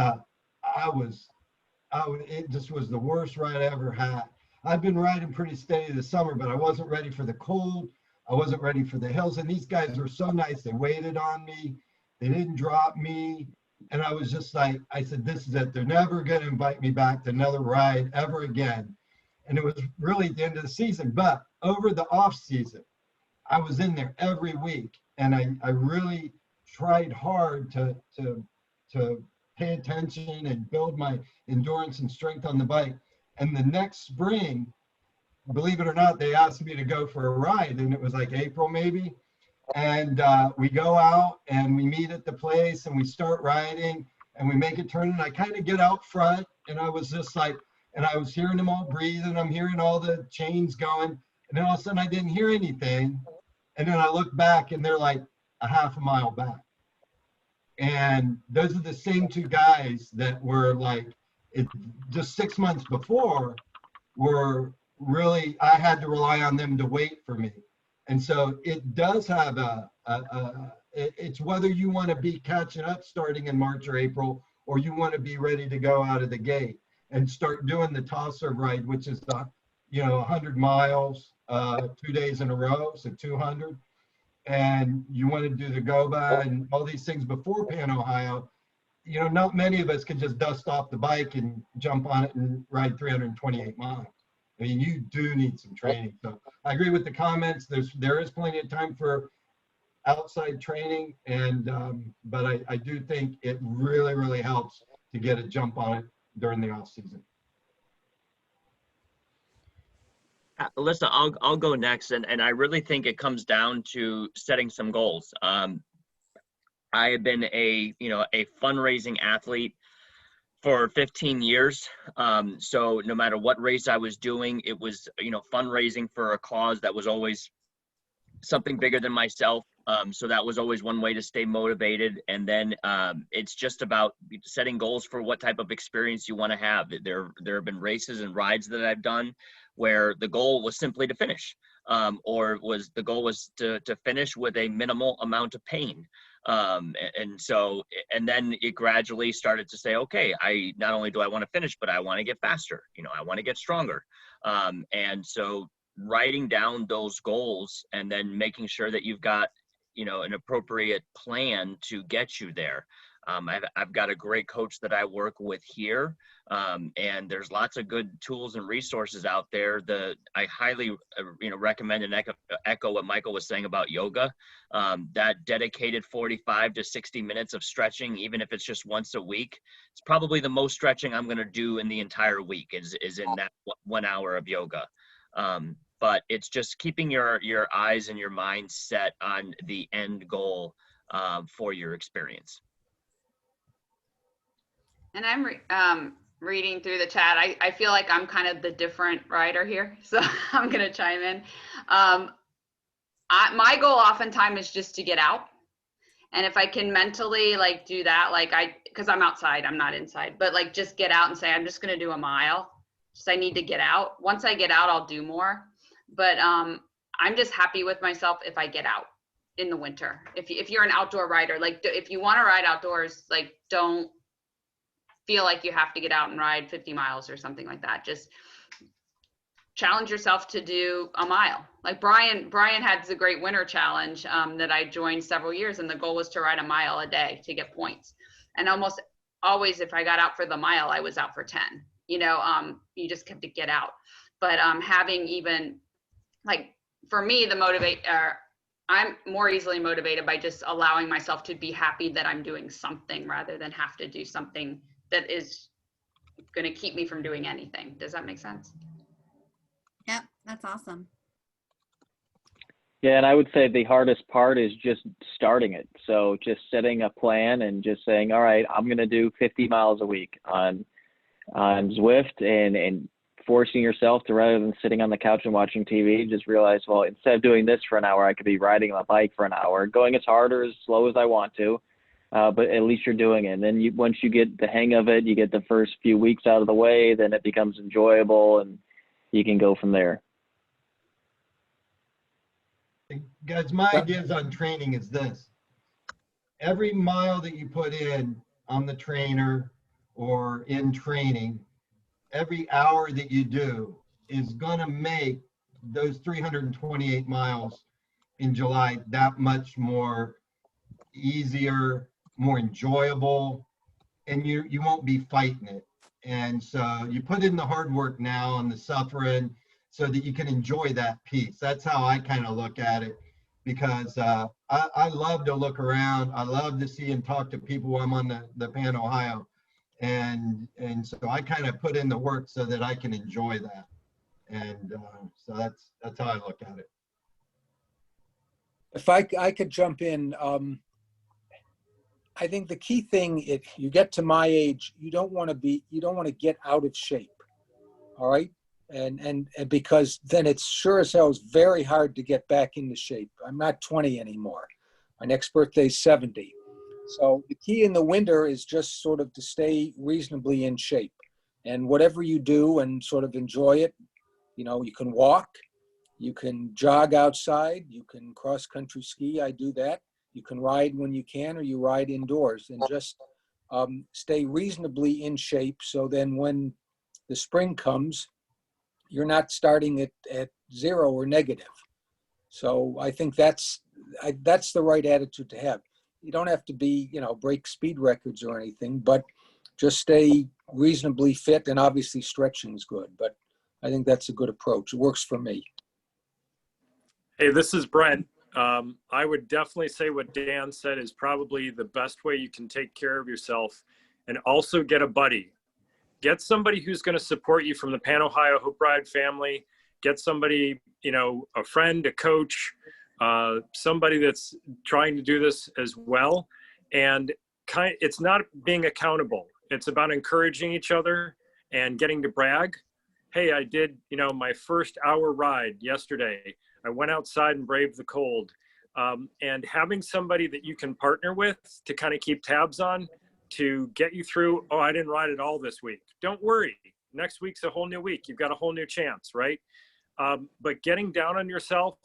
it just was the worst ride I ever had. I've been riding pretty steady this summer, but I wasn't ready for the cold. I wasn't ready for the hills, and these guys were so nice. They waited on me. They didn't drop me. And I was just like, I said, this is it. They're never going to invite me back to another ride ever again. And it was really the end of the season. But over the off season, I was in there every week, and I really tried hard to pay attention and build my endurance and strength on the bike. And the next spring, believe it or not, they asked me to go for a ride, and it was like April maybe. And we go out and we meet at the place and we start riding and we make a turn, and I kind of get out front, and I was just like, and I was hearing them all breathe, and I'm hearing all the chains going, and then all of a sudden I didn't hear anything. And then I look back and they're like a half a mile back. And those are the same two guys that were like, just 6 months before were really, I had to rely on them to wait for me. And so it does have it's whether you want to be catching up starting in March or April, or you want to be ready to go out of the gate and start doing the toss-serve ride, which is the, 100 miles, 2 days in a row, so 200. And you want to do the GOBA and all these things before POHR. Not many of us can just dust off the bike and jump on it and ride 328 miles. I mean, you do need some training. So I agree with the comments. There is plenty of time for outside training, and but I do think it really, really helps to get a jump on it during the off season. Alyssa, I'll go next, and I really think it comes down to setting some goals. I have been a fundraising athlete for 15 years. So no matter what race I was doing, it was, fundraising for a cause that was always something bigger than myself. So that was always one way to stay motivated. And then it's just about setting goals for what type of experience you want to have. There have been races and rides that I've done where the goal was simply to finish, or the goal was to finish with a minimal amount of pain. And then it gradually started to say, okay, I not only do I want to finish, but I want to get faster. I want to get stronger. And so writing down those goals and then making sure that you've got, an appropriate plan to get you there. I've got a great coach that I work with here, and there's lots of good tools and resources out there. I highly recommend and echo what Michael was saying about yoga. That dedicated 45 to 60 minutes of stretching, even if it's just once a week, it's probably the most stretching I'm going to do in the entire week is in that 1 hour of yoga. But it's just keeping your eyes and your mind set on the end goal for your experience. And I'm reading through the chat. I feel like I'm kind of the different rider here, so I'm going to chime in. My goal oftentimes is just to get out. And if I can mentally like do that, because I'm outside, I'm not inside, but like just get out and say, I'm just going to do a mile. Just I need to get out. Once I get out, I'll do more. But I'm just happy with myself if I get out in the winter. If you're an outdoor rider, like if you want to ride outdoors, like don't feel like you have to get out and ride 50 miles or something like that. Just challenge yourself to do a mile. Like Brian had the great winter challenge that I joined several years, and the goal was to ride a mile a day to get points. And almost always, if I got out for the mile, I was out for 10. You you just have to get out. But having even like for me, I'm more easily motivated by just allowing myself to be happy that I'm doing something rather than have to do something that is going to keep me from doing anything. Does that make sense? Yep, that's awesome. Yeah, and I would say the hardest part is just starting it. So just setting a plan and just saying, all right, I'm going to do 50 miles a week on Zwift, and forcing yourself to, rather than sitting on the couch and watching TV, just realize, well, instead of doing this for an hour, I could be riding my bike for an hour, going as hard or as slow as I want to. But at least you're doing it. And then once you get the hang of it, you get the first few weeks out of the way, then it becomes enjoyable and you can go from there. Guys, my ideas on training is this. Every mile that you put in on the trainer or in training, every hour that you do is going to make those 328 miles in July that much more easier, more enjoyable, and you won't be fighting it. And so you put in the hard work now and the suffering so that you can enjoy that piece. That's how I kind of look at it, because I love to look around. I love to see and talk to people while I'm on the Pan Ohio. And so I kind of put in the work so that I can enjoy that. And so that's how I look at it. If I could jump in, I think the key thing, if you get to my age, you don't want to get out of shape. All right. And because then it's sure as hell is very hard to get back into shape. I'm not 20 anymore. My next birthday is 70. So the key in the winter is just sort of to stay reasonably in shape, and whatever you do and sort of enjoy it. You can walk, you can jog outside, you can cross country ski. I do that. You can ride when you can, or you ride indoors, and just stay reasonably in shape. So then when the spring comes, you're not starting at zero or negative. So I think that's the right attitude to have. You don't have to be, break speed records or anything, but just stay reasonably fit, and obviously stretching is good. But I think that's a good approach. It works for me. Hey, this is Brent. I would definitely say what Dan said is probably the best way you can take care of yourself, and also get a buddy. Get somebody who's going to support you from the Pan Ohio Hope Ride family. Get somebody, a friend, a coach, somebody that's trying to do this as well. And it's not being accountable. It's about encouraging each other and getting to brag. Hey, I did, my first hour ride yesterday. I went outside and braved the cold. And having somebody that you can partner with to kind of keep tabs on, to get you through, oh, I didn't ride at all this week. Don't worry. Next week's a whole new week. You've got a whole new chance, right? But getting down on yourself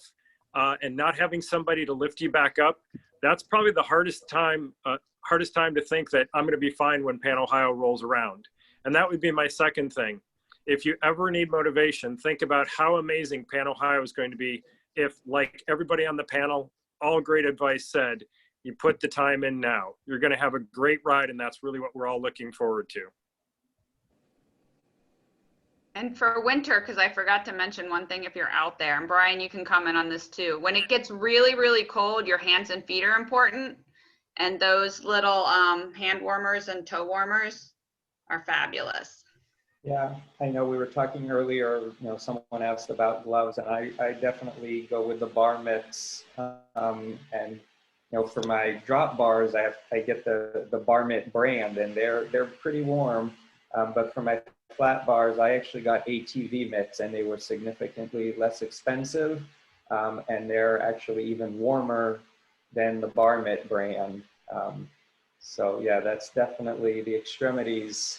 and not having somebody to lift you back up, that's probably the hardest time to think that I'm going to be fine when Pan Ohio rolls around. And that would be my second thing. If you ever need motivation, think about how amazing Pan Ohio is going to be if, like everybody on the panel, all great advice said, You put the time in now. You're going to have a great ride, and that's really what we're all looking forward to. And for winter, because I forgot to mention one thing, if you're out there, and Brian, you can comment on this too. When it gets really, really cold, your hands and feet are important. And those little hand warmers and toe warmers are fabulous. Yeah, I know we were talking earlier, someone asked about gloves, and I definitely go with the bar mitts. And for my drop bars, I get the bar mitt brand, and they're pretty warm. But for my flat bars, I actually got ATV mitts, and they were significantly less expensive, and they're actually even warmer than the bar mitt brand. So yeah, that's definitely the extremities.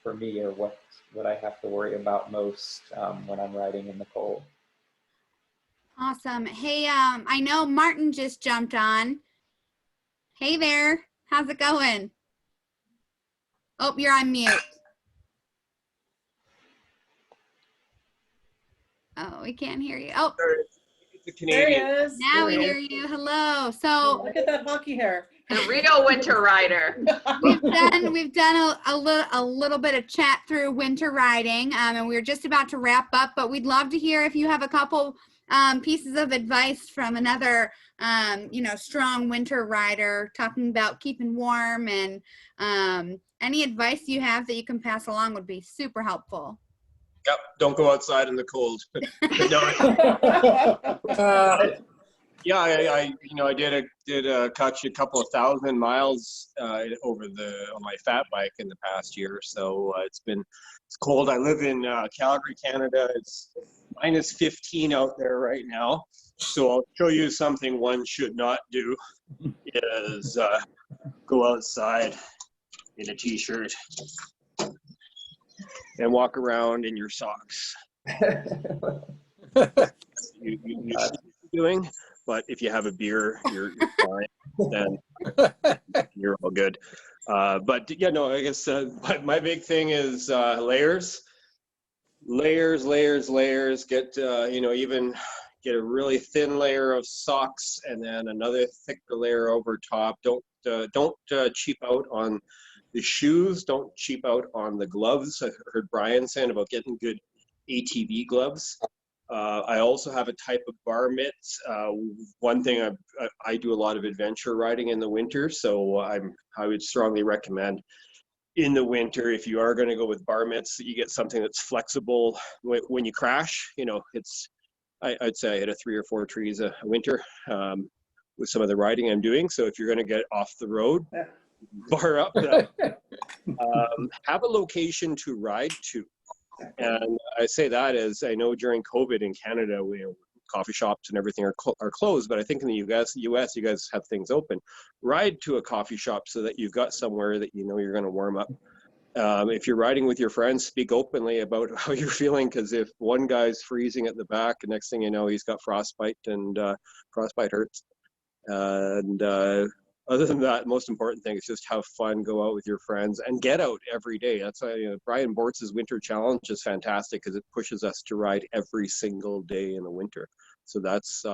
For me, are what I have to worry about most when I'm riding in the cold. Awesome. Hey, I know Martin just jumped on. Hey there, how's it going? Oh, you're on mute. Oh, we can't hear you. Oh, There he is. now we hear you. Hello. So Look at that hockey hair. The real winter rider. we've done a little bit of chat through winter riding, and we're just about to wrap up. But we'd love to hear if you have a couple pieces of advice from another, strong winter rider talking about keeping warm, and any advice you have that you can pass along would be super helpful. Yep, don't go outside in the cold. Yeah, I did catch a couple of 1,000 miles on my fat bike in the past year. So it's cold. I live in Calgary, Canada. It's minus 15 out there right now. So I'll show you something one should not do is go outside in a t-shirt and walk around in your socks. you should be doing. But if you have a beer, you're fine. Then you're all good. But yeah, no, I guess my big thing is layers. Get even get a really thin layer of socks, and then another thicker layer over top. Don't cheap out on the shoes. Don't cheap out on the gloves. I heard Brian saying about getting good ATV gloves. I also have a type of bar mitts. One thing I do a lot of adventure riding in the winter, so I would strongly recommend in the winter, if you are going to go with bar mitts, that you get something that's flexible when you crash. I'd say I hit 3 or 4 trees a winter with some of the riding I'm doing. So if you're going to get off the road, bar up. Have a location to ride to. And I say that as I know during COVID in Canada, coffee shops and everything are closed, but I think in the US, you guys have things open. Ride to a coffee shop so that you've got somewhere that you're going to warm up. If you're riding with your friends, speak openly about how you're feeling, because if one guy's freezing at the back, the next thing you know, he's got frostbite, and frostbite hurts. And other than that, most important thing is just have fun, go out with your friends, and get out every day. That's why Brian Bortz's winter challenge is fantastic, because it pushes us to ride every single day in the winter. So that's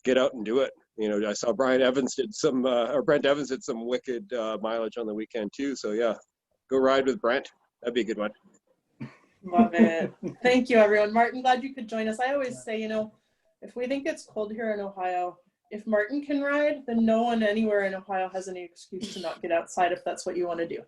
get out and do it. I saw Brent Evans did some wicked mileage on the weekend too. So yeah, go ride with Brent. That'd be a good one. Love it. Thank you, everyone. Martin, glad you could join us. I always say, if we think it's cold here in Ohio, if Martin can ride, then no one anywhere in Ohio has any excuse to not get outside if that's what you want to do.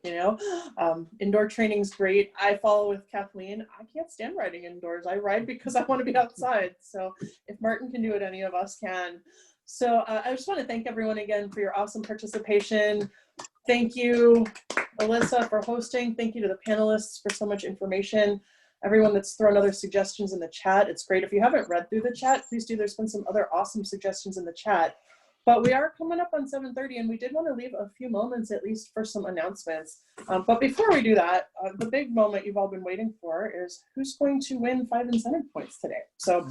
Indoor training's great. I follow with Kathleen. I can't stand riding indoors. I ride because I want to be outside. So if Martin can do it, any of us can. So I just want to thank everyone again for your awesome participation. Thank you, Alyssa, for hosting. Thank you to the panelists for so much information. Everyone that's thrown other suggestions in the chat, it's great. If you haven't read through the chat, please do. There's been some other awesome suggestions in the chat. But we are coming up on 7:30, and we did want to leave a few moments at least for some announcements. But before we do that, the big moment you've all been waiting for is who's going to win 5 incentive points today. So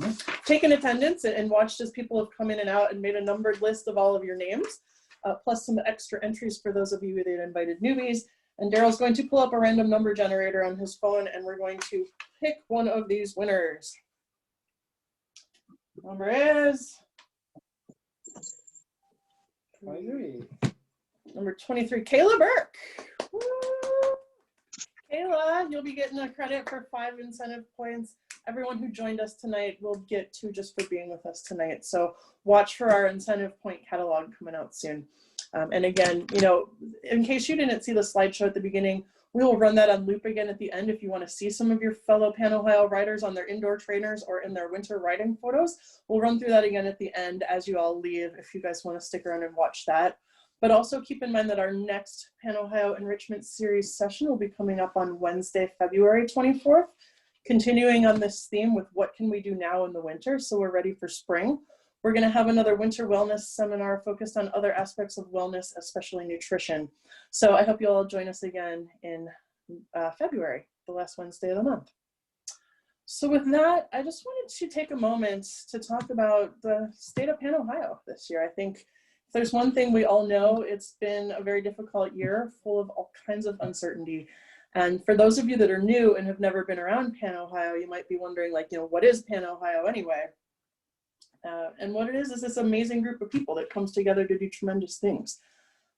take an attendance and watch as people have come in and out and made a numbered list of all of your names, plus some extra entries for those of you that invited newbies. And Daryl's going to pull up a random number generator on his phone, and we're going to pick one of these winners. Number is Number 23, Kayla Burke. Woo! Kayla, you'll be getting a credit for 5 incentive points. Everyone who joined us tonight will get 2 just for being with us tonight. So watch for our incentive point catalog coming out soon. And again, you know, in case you didn't see the slideshow at the beginning, we will run that on loop again at the end. If you want to see some of your fellow PAN-Ohio riders on their indoor trainers or in their winter riding photos, we'll run through that again at the end as you all leave, if you guys want to stick around and watch that. But also keep in mind that our next PAN-Ohio Enrichment Series session will be coming up on Wednesday, February 24th, continuing on this theme with what can we do now in the winter so we're ready for spring. We're going to have another winter wellness seminar focused on other aspects of wellness, especially nutrition. So I hope you all join us again in February, the last Wednesday of the month. So with that, I just wanted to take a moment to talk about the state of PAN-Ohio this year. I think if there's one thing we all know, it's been a very difficult year full of all kinds of uncertainty. And for those of you that are new and have never been around PAN-Ohio, you might be wondering, like, you know, what is PAN-Ohio anyway? And what it is this amazing group of people that comes together to do tremendous things.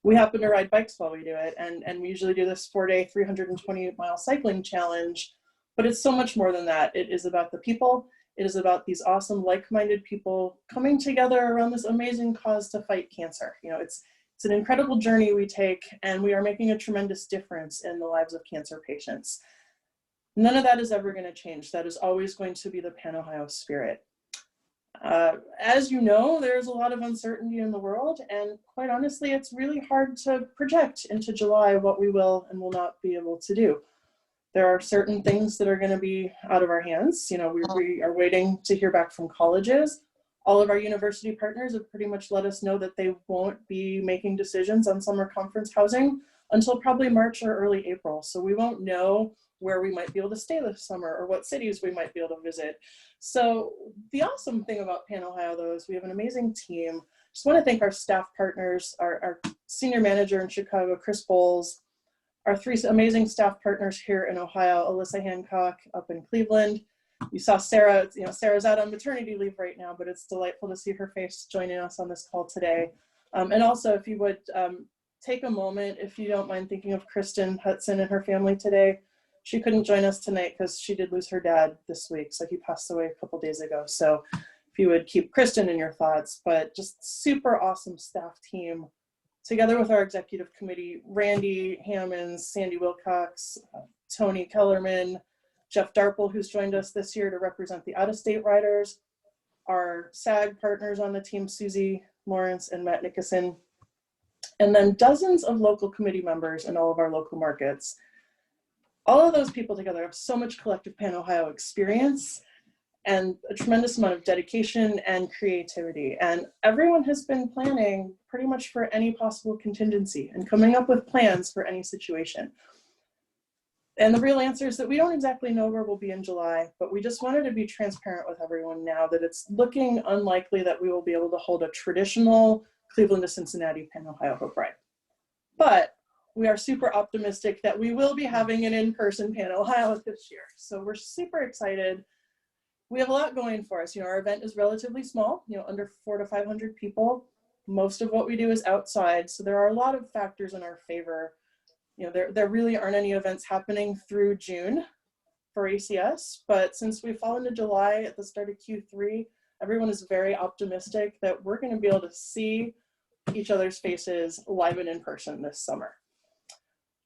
We happen to ride bikes while we do it, and we usually do this 4-day, 328-mile cycling challenge, but it's so much more than that. It is about the people. It is about these awesome, like-minded people coming together around this amazing cause to fight cancer. You know, it's an incredible journey we take, and we are making a tremendous difference in the lives of cancer patients. None of that is ever going to change. That is always going to be the PAN-Ohio spirit. As you know, there's a lot of uncertainty in the world, and quite honestly, it's really hard to project into July what we will and will not be able to do. There are certain things that are going to be out of our hands. You know, we are waiting to hear back from colleges. All of our university partners have pretty much let us know that they won't be making decisions on summer conference housing until probably March or early April. So we won't know where we might be able to stay this summer or what cities we might be able to visit. So the awesome thing about PAN-Ohio, though, is we have an amazing team. Just want to thank our staff partners, our senior manager in Chicago, Chris Bowles, our 3 amazing staff partners here in Ohio, Alyssa Hancock up in Cleveland. You saw Sarah, you know, Sarah's out on maternity leave right now, but it's delightful to see her face joining us on this call today. And also, if you would take a moment, if you don't mind, thinking of Kristen Hudson and her family today. She couldn't join us tonight because she did lose her dad this week. So he passed away a couple days ago. So if you would keep Kristen in your thoughts, but just super awesome staff team together with our executive committee, Randy Hammonds, Sandy Wilcox, Tony Kellerman, Jeff Darple, who's joined us this year to represent the out-of-state riders, our SAG partners on the team, Susie Lawrence and Matt Nickerson, and then dozens of local committee members in all of our local markets. All of those people together have so much collective PAN-Ohio experience and a tremendous amount of dedication and creativity. And everyone has been planning pretty much for any possible contingency and coming up with plans for any situation. And the real answer is that we don't exactly know where we'll be in July, but we just wanted to be transparent with everyone now that it's looking unlikely that we will be able to hold a traditional Cleveland to Cincinnati PAN-Ohio Hope Ride. But we are super optimistic that we will be having an in-person PAN-Ohio this year. So we're super excited. We have a lot going for us. You know, our event is relatively small, you know, under 400 to 500 people. Most of what we do is outside. So there are a lot of factors in our favor. You know, there really aren't any events happening through June for ACS, but since we fall into July at the start of Q3, everyone is very optimistic that we're going to be able to see each other's faces live and in person this summer.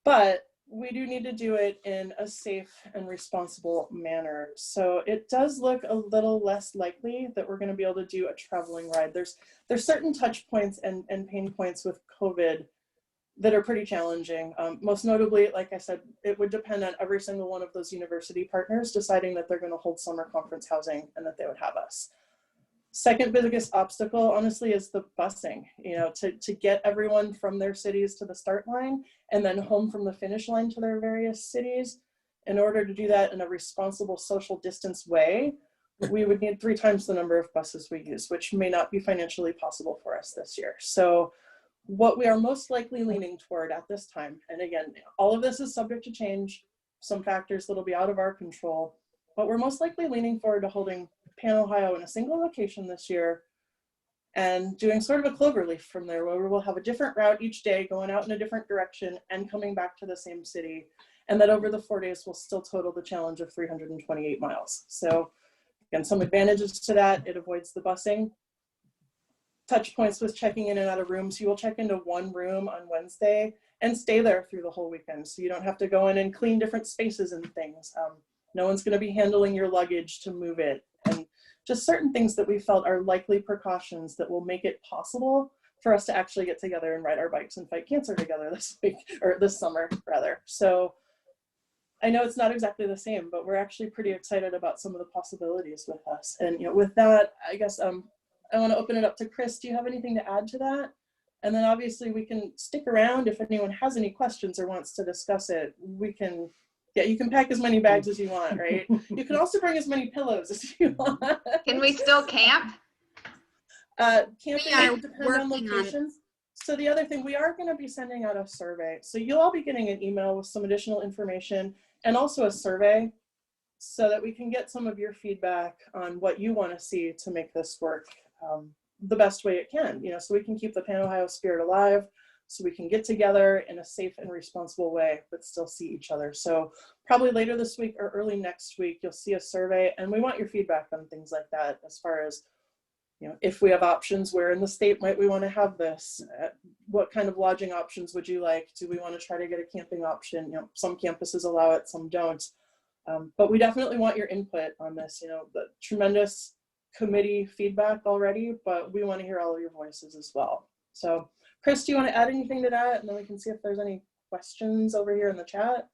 But we do need to do it in a safe and responsible manner. So it does look a little less likely that we're going to be able to do a traveling ride. There's certain touch points and pain points with COVID that are pretty challenging. Most notably, like I said, it would depend on every single one of those university partners deciding that they're going to hold summer conference housing and that they would have us. Second biggest obstacle, honestly, is the busing, you know, to get everyone from their cities to the start line and then home from the finish line to their various cities. In order to do that in a responsible social distance way, we would need 3 times the number of buses we use, which may not be financially possible for us this year. So what we are most likely leaning toward at this time, and again, all of this is subject to change, some factors that'll be out of our control, but we're most likely leaning forward to holding PAN-Ohio in a single location this year and doing sort of a cloverleaf from there, where we'll have a different route each day, going out in a different direction and coming back to the same city. And that over the 4 days, we'll still total the challenge of 328 miles. So again, some advantages to that: it avoids the busing. Touch points with checking in and out of rooms. You will check into one room on Wednesday and stay there through the whole weekend. So you don't have to go in and clean different spaces and things. No one's going to be handling your luggage to move it. And just certain things that we felt are likely precautions that will make it possible for us to actually get together and ride our bikes and fight cancer together this week, or this summer rather. So I know it's not exactly the same, but we're actually pretty excited about some of the possibilities with us. And with that, I guess I want to open it up to Chris. Do you have anything to add to that? And then obviously we can stick around if anyone has any questions or wants to discuss it. We can, you can pack as many bags as you want, right? You can also bring as many pillows as you want. Can we still camp? Camping depends on locations. So the other thing, we are going to be sending out a survey. So you'll all be getting an email with some additional information and also a survey so that we can get some of your feedback on what you want to see to make this work the best way it can, so we can keep the Pan Ohio spirit alive, so we can get together in a safe and responsible way, but still see each other. So probably later this week or early next week, you'll see a survey, and we want your feedback on things like that, as far as, if we have options, where in the state might we want to have this? What kind of lodging options would you like? Do we want to try to get a camping option? Some campuses allow it, some don't. But we definitely want your input on this. The tremendous committee feedback already, but we want to hear all of your voices as well. So Chris, do you want to add anything to that? And then we can see if there's any questions over here in the chat.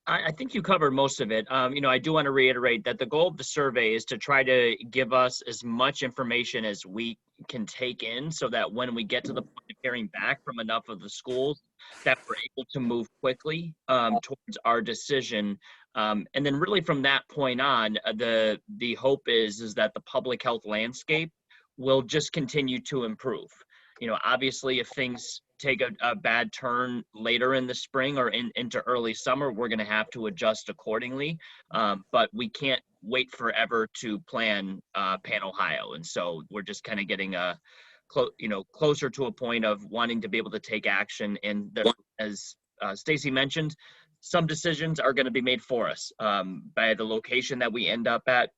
I think you covered most of it. I do want to reiterate that the goal of the survey is to try to give us as much information as we can take in, so that when we get to the point of hearing back from enough of the schools, that we're able to move quickly towards our decision. And then really from that point on, the hope is that the public health landscape will just continue to improve. Obviously, if things take a bad turn later in the spring or into early summer, we're going to have to adjust accordingly. But we can't wait forever to plan Pan Ohio. And so we're just kind of getting closer to a point of wanting to be able to take action. And as Stacy mentioned, some decisions are going to be made for us by the location that we end up at,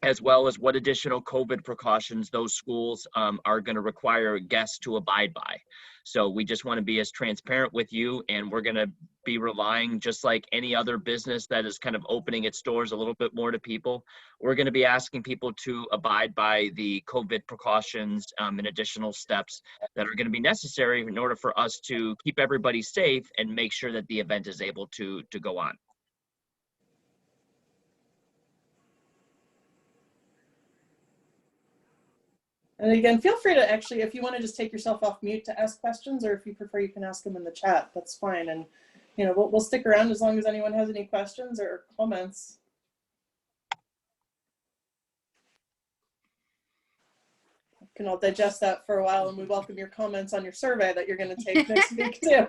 as well as what additional COVID precautions those schools are going to require guests to abide by. So we just want to be as transparent with you, and we're going to be relying, just like any other business that is kind of opening its doors a little bit more to people, we're going to be asking people to abide by the COVID precautions and additional steps that are going to be necessary in order for us to keep everybody safe and make sure that the event is able to go on. And again, feel free to actually, if you want to just take yourself off mute to ask questions, or if you prefer, you can ask them in the chat. That's fine. And, we'll stick around as long as anyone has any questions or comments. You can all digest that for a while, and we welcome your comments on your survey that you're going to take next week too.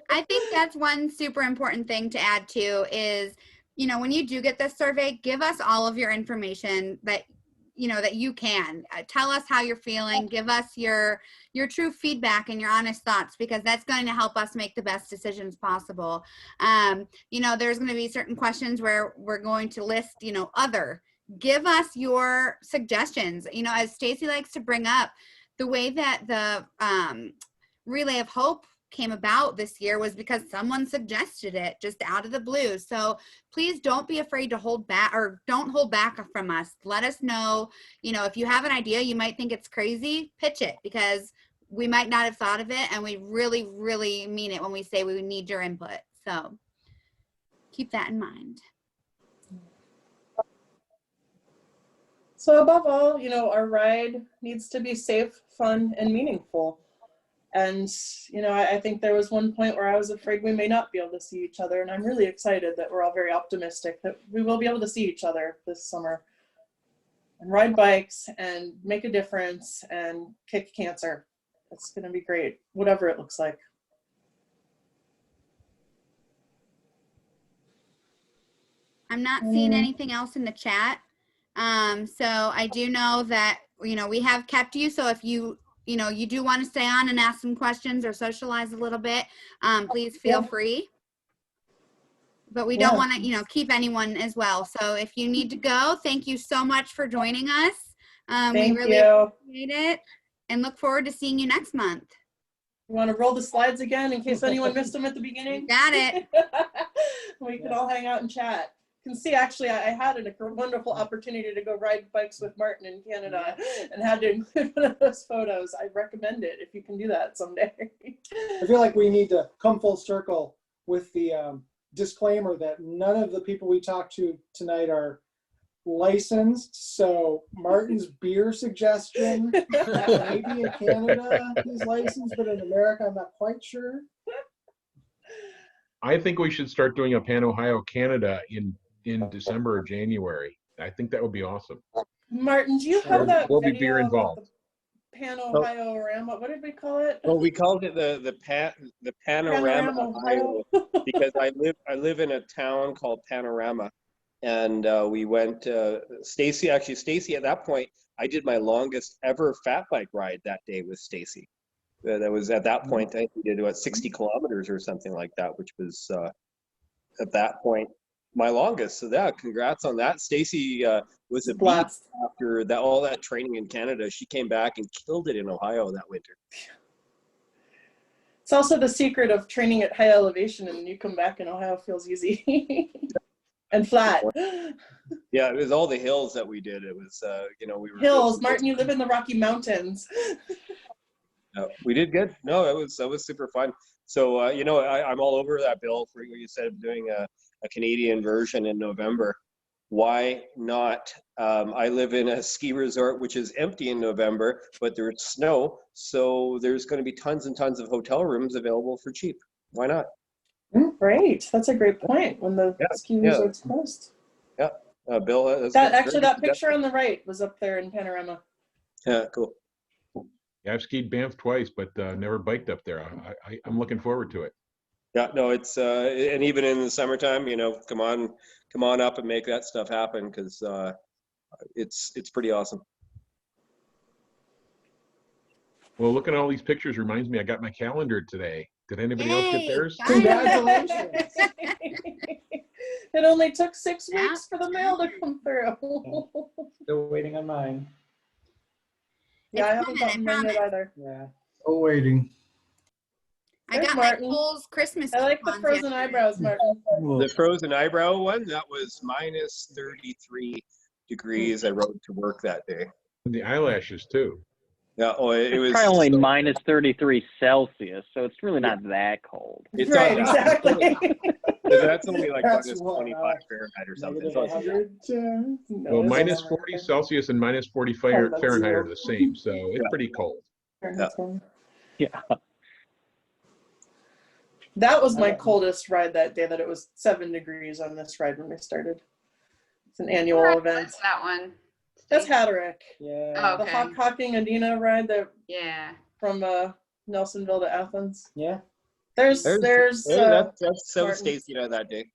I think that's one super important thing to add too is, when you do get this survey, give us all of your information that you can tell us how you're feeling, give us your true feedback and your honest thoughts, because that's going to help us make the best decisions possible. There's going to be certain questions where we're going to list, other. Give us your suggestions. As Stacy likes to bring up, the way that the Relay of Hope came about this year was because someone suggested it just out of the blue. So please don't be afraid to hold back, or don't hold back from us. Let us know, if you have an idea, you might think it's crazy, pitch it, because we might not have thought of it, and we really, really mean it when we say we need your input. So keep that in mind. So above all, our ride needs to be safe, fun, and meaningful. And, I think there was one point where I was afraid we may not be able to see each other. And I'm really excited that we're all very optimistic that we will be able to see each other this summer and ride bikes and make a difference and kick cancer. It's going to be great, whatever it looks like. I'm not seeing anything else in the chat. So I do know that you know, we have kept you. So if you know, you do want to stay on and ask some questions or socialize a little bit, please feel free. But we don't want to, you know, keep anyone as well. So if you need to go, thank you so much for joining us. We really appreciate it and look forward to seeing you next month. You want to roll the slides again in case anyone missed them at the beginning? You got it. We can all hang out and chat. You can see, actually, I had a wonderful opportunity to go ride bikes with Martin in Canada and had to include one of those photos. I recommend it if you can do that someday. I feel like we need to come full circle with the disclaimer that none of the people we talked to tonight are licensed. So Martin's beer suggestion, maybe in Canada he's licensed, but in America I'm not quite sure. I think we should start doing a Pan Ohio Canada in December or January. I think that would be awesome. Martin, do you have that Will be video beer about involved. the Pan Ohio Rama? What did we call it? Well, we called it the Panorama Ohio because I live in a town called Panorama, and we went. Stacy at that point, I did my longest ever fat bike ride that day with Stacy. That was at that point. I think we did about 60 kilometers or something like that, which was at that point my longest. So yeah, congrats on that. Stacy was a beat after that, all that training in Canada. She came back and killed it in Ohio that winter. It's also the secret of training at high elevation, and you come back and Ohio feels easy and flat. Yeah, it was all the hills that we did. It was, you know, we were hills. Martin, you live in the Rocky Mountains. We did good. No, that was super fun. So, you know, I'm all over that, Bill, for what you said, doing a Canadian version in November. Why not? I live in a ski resort which is empty in November, but there's snow, so there's going to be tons and tons of hotel rooms available for cheap. Why not? Great. That's a great point when the ski resort's closed. Yeah. Bill, that picture on the right was up there in Panorama. Yeah, cool. Yeah, I've skied Banff twice, but never biked up there. I'm looking forward to it. Yeah, no, it's and even in the summertime, you know, come on up and make that stuff happen, because it's pretty awesome. Well, looking at all these pictures reminds me I got my calendar today. Did anybody else get theirs? Congratulations. It only took 6 weeks for the mail to come through. Still waiting on mine. Yeah, I haven't gotten mine yet either. Yeah. Oh, waiting. I got Martin. my Kohl's Christmas. I like the frozen eyebrows, Martin. The frozen eyebrow one, that was minus 33 degrees. I rode to work that day. And the eyelashes too. Yeah, it was probably only minus 33 Celsius, so it's really not that cold. It's right, exactly. That's only like That's minus what, 25 Fahrenheit or something. Well, minus 40 Celsius and minus 40 Fahrenheit are the same, so it's pretty cold. Yeah. That was my coldest ride that day, that it was 7 degrees on this ride when we started. It's an annual event. What's that one? That's Hatterick. Yeah. Oh, The okay. Hocking Adina ride that from Nelsonville to Athens. Yeah. There's that's so Martin. Stacy and I that day.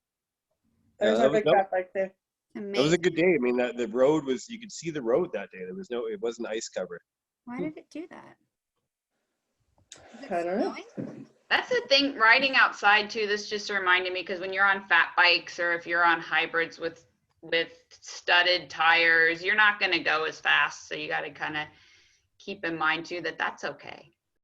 There's our big fat bike day. That was a good day. I mean, the road was, you could see the road that day. It wasn't ice covered. Why did it do that? I don't know. That's the thing, riding outside too. This just reminded me, because when you're on fat bikes or if you're on hybrids with studded tires, you're not going to go as fast. So you got to kind of keep in mind too that that's okay.